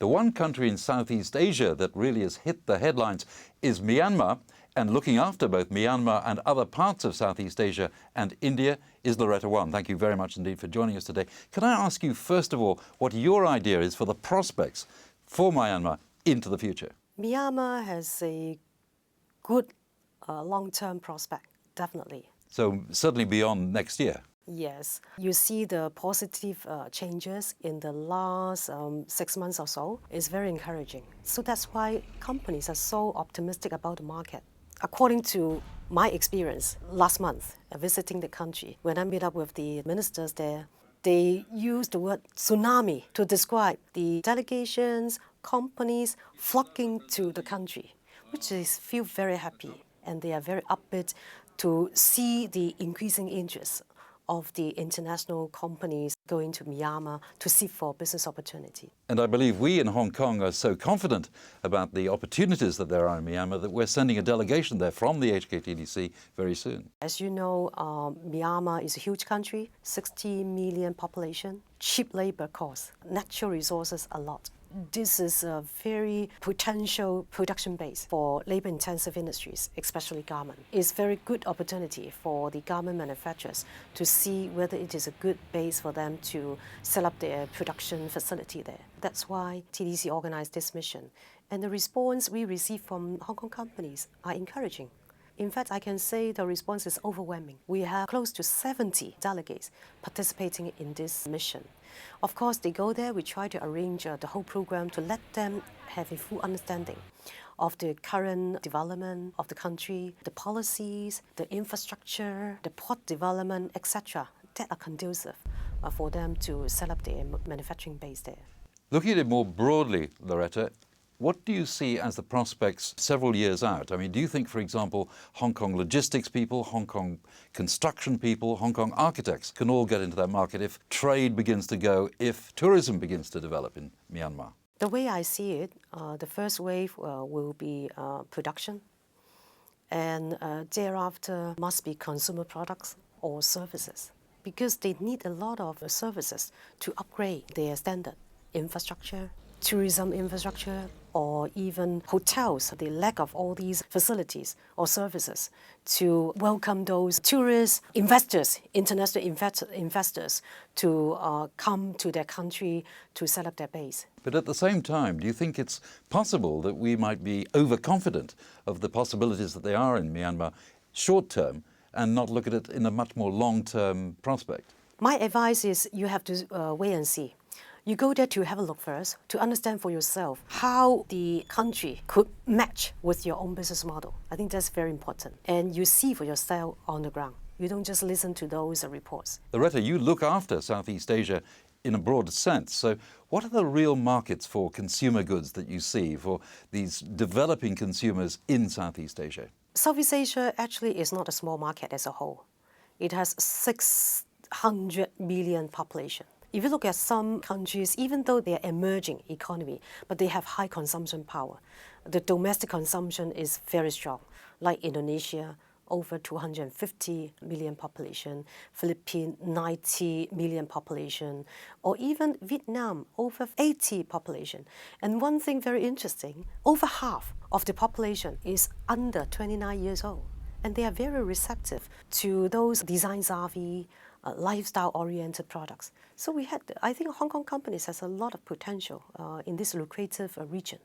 The one country in Southeast Asia that really has hit the headlines is Myanmar, and looking after both Myanmar and other parts of Southeast Asia and India is Loretta Wan. Thank you very much indeed for joining us today. Can I ask you, first of all, what your idea is for the prospects for Myanmar into the future? Myanmar has a good long-term prospect, definitely. So certainly beyond next year? Yes. You see the positive changes in the last 6 months or so. It's very encouraging. So that's why companies are so optimistic about the market. According to my experience last month visiting the country, when I meet up with the ministers there, they use the word tsunami to describe the delegations, companies flocking to the country, which is feel very happy. And they are very upbeat to see the increasing interest of the international companies going to Myanmar to seek for business opportunity. And I believe we in Hong Kong are so confident about the opportunities that there are in Myanmar that we're sending a delegation there from the HKTDC very soon. As you know, Myanmar is a huge country, 60 million population, cheap labor costs, natural resources a lot. This is a very potential production base for labor-intensive industries, especially garment. It's a very good opportunity for the garment manufacturers to see whether it is a good base for them to set up their production facility there. That's why TDC organized this mission. And the response we receive from Hong Kong companies are encouraging. In fact, I can say the response is overwhelming. We have close to 70 delegates participating in this mission. Of course, they go there, we try to arrange the whole program to let them have a full understanding of the current development of the country, the policies, the infrastructure, the port development, etc., that are conducive for them to set up their manufacturing base there. Looking at it more broadly, Loretta, what do you see as the prospects several years out? I mean, do you think, for example, Hong Kong logistics people, Hong Kong construction people, Hong Kong architects can all get into that market if trade begins to go, if tourism begins to develop in Myanmar? The way I see it, the first wave will be production, and thereafter must be consumer products or services, because they need a lot of services to upgrade their standard infrastructure, tourism infrastructure, or even hotels, the lack of all these facilities or services to welcome those tourists, investors, international investors to come to their country to set up their base. But at the same time, do you think it's possible that we might be overconfident of the possibilities that they are in Myanmar short term and not look at it in a much more long-term prospect? My advice is you have to wait and see. You go there to have a look first, to understand for yourself how the country could match with your own business model. I think that's very important. And you see for yourself on the ground. You don't just listen to those reports. Loretta, you look after Southeast Asia in a broader sense. So what are the real markets for consumer goods that you see for these developing consumers in Southeast Asia? Southeast Asia actually is not a small market as a whole. It has 600 million population. If you look at some countries, even though they are emerging economy, but they have high consumption power. The domestic consumption is very strong, like Indonesia, over 250 million population, Philippines, 90 million population, or even Vietnam, over 80 population. And one thing very interesting, over half of the population is under 29 years old. And they are very receptive to those design-savvy, lifestyle-oriented products. So I think Hong Kong companies has a lot of potential in this lucrative region.